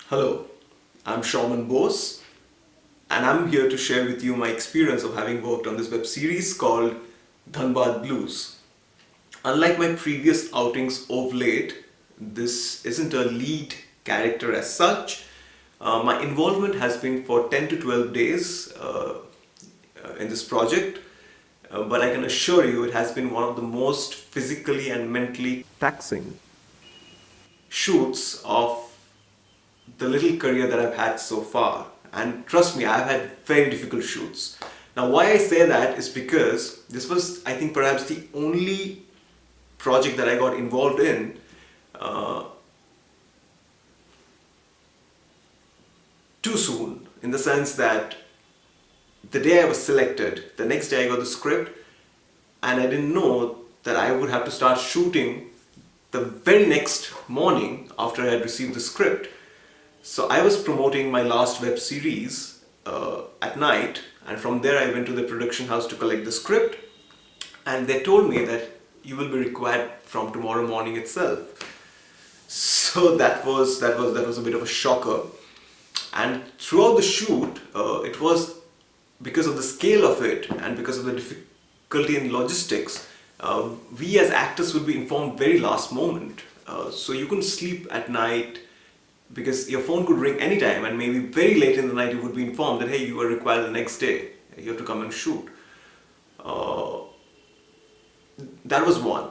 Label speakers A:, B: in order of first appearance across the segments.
A: Hello, I'm Souman Bose, and I'm here to share with you my experience of having worked on this web series called Dhanbad Blues. Unlike my previous outings of late, this isn't a lead character as such. My involvement has been for 10 to 12 days in this project, but I can assure you it has been one of the most physically and mentally taxing shoots of the little career that I've had so far. And trust me, I've had very difficult shoots. Now, why I say that is because this was, I think, perhaps the only project that I got involved in too soon, in the sense that the day I was selected, the next day I got the script, and I didn't know that I would have to start shooting the very next morning after I had received the script. So I was promoting my last web series at night, and from there I went to the production house to collect the script, and they told me that you will be required from tomorrow morning itself. So that was a bit of a shocker. And throughout the shoot, it was because of the scale of it and because of the difficulty in logistics. We as actors would be informed very last moment, so you couldn't sleep at night because your phone could ring anytime, and maybe very late in the night you would be informed that hey, you are required the next day, you have to come and shoot. That was one.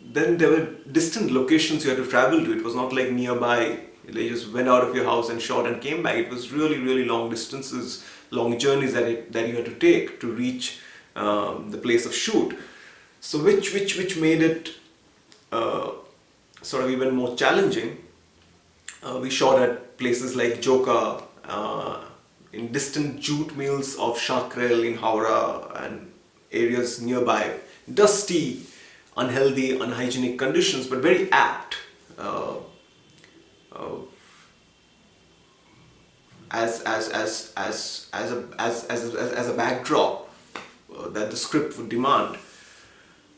A: Then there were distant locations you had to travel to. It was not like nearby, you just went out of your house and shot and came back. It was really long distances, long journeys that you had to take to reach the place of shoot. So which made it sort of even more challenging. We shot at places like Joka, in distant jute mills of Shakrel in Howrah and areas nearby. Dusty, unhealthy, unhygienic conditions, but very apt as a backdrop that the script would demand.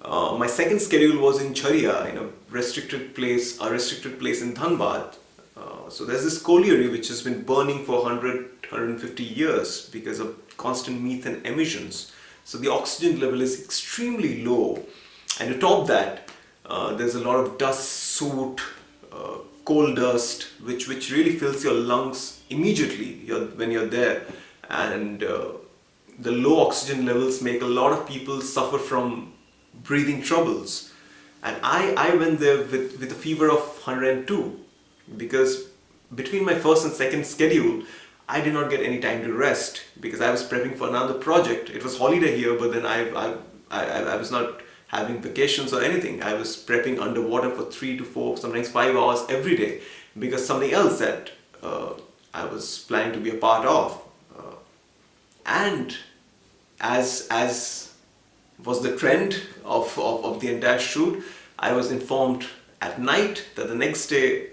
A: My second schedule was in Charia, in a restricted place in Dhanbad. So there's this colliery which has been burning for 150 years because of constant methane emissions. So the oxygen level is extremely low, and to top that, there's a lot of dust, soot, coal dust, which really fills your lungs immediately when you're there, and the low oxygen levels make a lot of people suffer from breathing troubles. And I went there with a fever of 102, because between my first and second schedule I did not get any time to rest because I was prepping for another project. It was holiday here, but then I was not having vacations or anything. I was prepping underwater for 3 to 4, sometimes 5 hours every day because something else that I was planning to be a part of. And as was the trend of the entire shoot, I was informed at night that the next day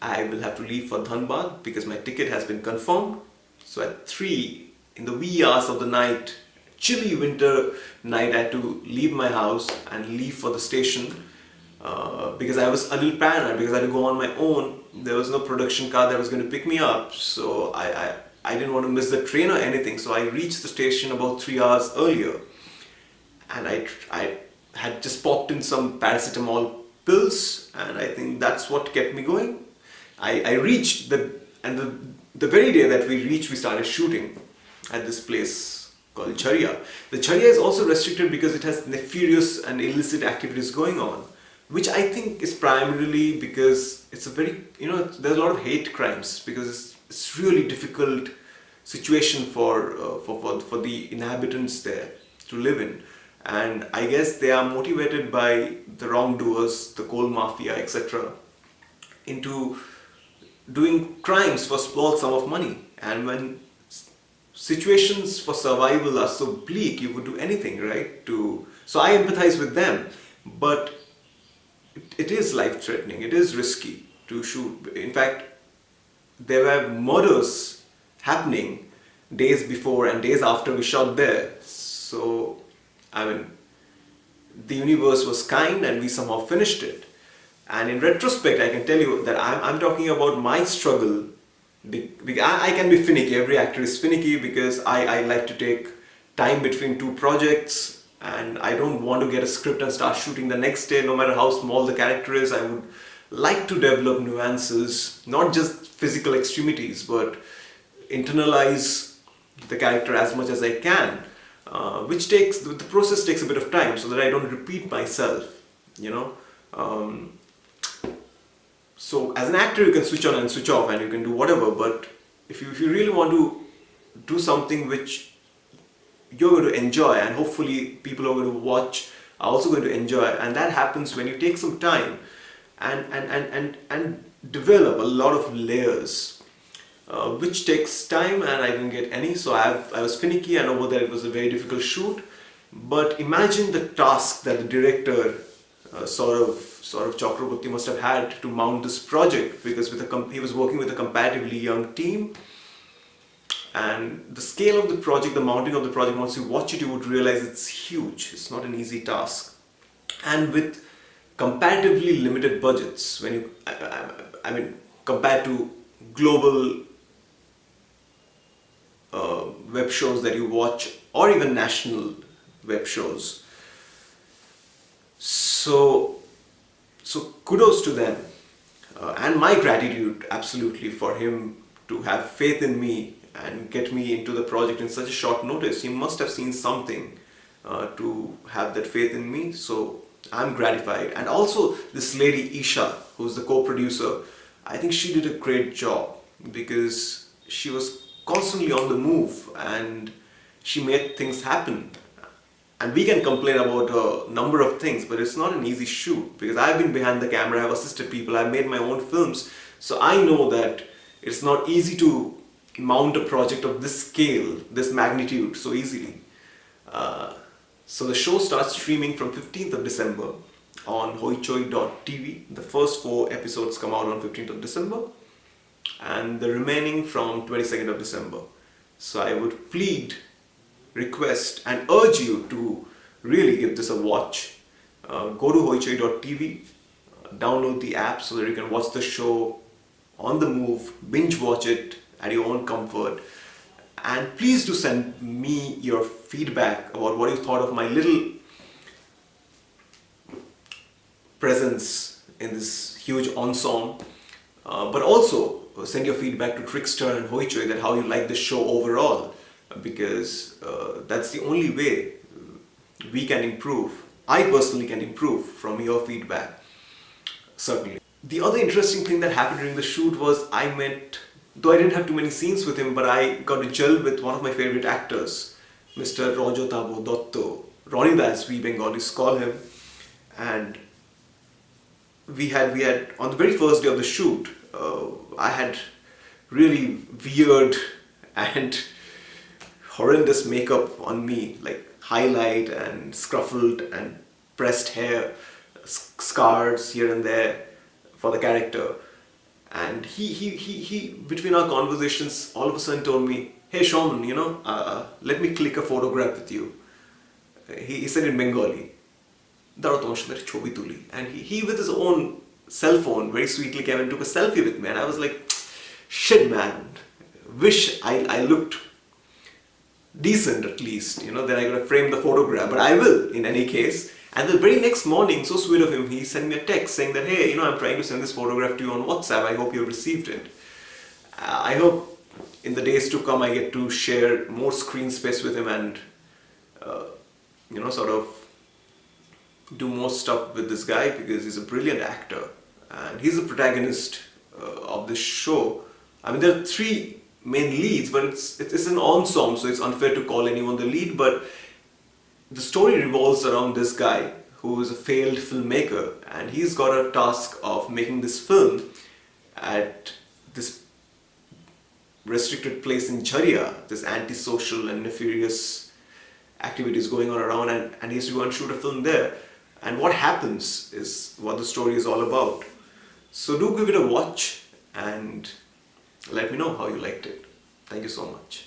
A: I will have to leave for Dhanbad because my ticket has been confirmed. So at 3 in the wee hours of the night, chilly winter night, I had to leave my house and leave for the station because I was a little paranoid because I had to go on my own. There was no production car that was going to pick me up, so I didn't want to miss the train or anything. So I reached the station about 3 hours earlier, and I had just popped in some paracetamol pills, and I think that's what kept me going. I reached the very day that we reached, we started shooting at this place called Charia. The Charia is also restricted because it has nefarious and illicit activities going on, which I think is primarily because it's a very, there's a lot of hate crimes because it's really difficult situation for the inhabitants there to live in. And I guess they are motivated by the wrongdoers, the coal mafia, etc., into doing crimes for small sum of money. And when situations for survival are so bleak, you would do anything, right? So I empathize with them, but it is life-threatening. It is risky to shoot. In fact, there were murders happening days before and days after we shot there. So, I mean, the universe was kind and we somehow finished it. And in retrospect, I can tell you that I'm talking about my struggle. Because I can be finicky. Every actor is finicky because I like to take time between two projects, and I don't want to get a script and start shooting the next day, no matter how small the character is. I would like to develop nuances, not just physical extremities, but internalize the character as much as I can, which takes the process takes a bit of time so that I don't repeat myself, you know. So as an actor, you can switch on and switch off, and you can do whatever. But if you really want to do something which you're going to enjoy, and hopefully people who are going to watch are also going to enjoy, and that happens when you take some time and develop a lot of layers, which takes time, and I didn't get any. So I was finicky. I know that it was a very difficult shoot, but imagine the task that the director sort of Chakraborty must have had to mount this project, because he was working with a comparatively young team, and the scale of the project, the mounting of the project, once you watch it, you would realize it's huge. It's not an easy task, and with comparatively limited budgets. When you, I mean, compared to global web shows that you watch, or even national web shows. So kudos to them, and my gratitude absolutely for him to have faith in me and get me into the project in such a short notice. He must have seen something to have that faith in me. So I'm gratified. And also this lady Isha, who's the co-producer, I think she did a great job, because she was constantly on the move and she made things happen. And we can complain about a number of things, but it's not an easy shoot, because I've been behind the camera, I've assisted people, I've made my own films, so I know that it's not easy to mount a project of this scale, this magnitude so easily. So the show starts streaming from 15th of December on hoichoi.tv. The first 4 episodes come out on 15th of December, and the remaining from 22nd of December. So I would plead, request and urge you to really give this a watch. Go to hoichoi.tv, download the app so that you can watch the show on the move, binge watch it at your own comfort, and please do send me your feedback about what you thought of my little presence in this huge ensemble, but also send your feedback to Trickster and Hoichoi, that how you like the show overall, because that's the only way we can improve. I personally can improve from your feedback, certainly. The other interesting thing that happened during the shoot was I met, though I didn't have too many scenes with him, but I got to gel with one of my favorite actors, Mr. Rojo Tabo Dotto, Ronida as we Bengalis call him. And we had on the very first day of the shoot, I had really weird and horrendous makeup on me, like highlight and scruffled and pressed hair, scars here and there for the character. And he between our conversations, all of a sudden told me, "Hey Souman, let me click a photograph with you." He said in Bengali, "Daro tomar sathe chobi tuli." And he with his own cell phone very sweetly came and took a selfie with me. And I was like, shit man, wish I looked decent at least, then I gotta frame the photograph, but I will in any case. And the very next morning, so sweet of him, he sent me a text saying that, "Hey, I'm trying to send this photograph to you on WhatsApp. I hope you received it." I hope in the days to come I get to share more screen space with him and, sort of do more stuff with this guy, because he's a brilliant actor and he's the protagonist of this show. I mean, there are 3 main leads, but it's an ensemble, so it's unfair to call anyone the lead, but the story revolves around this guy who is a failed filmmaker, and he's got a task of making this film at this restricted place in Jharia, this antisocial and nefarious activities going on around, and he has to go and shoot a film there. And what happens is what the story is all about. So do give it a watch and let me know how you liked it. Thank you so much.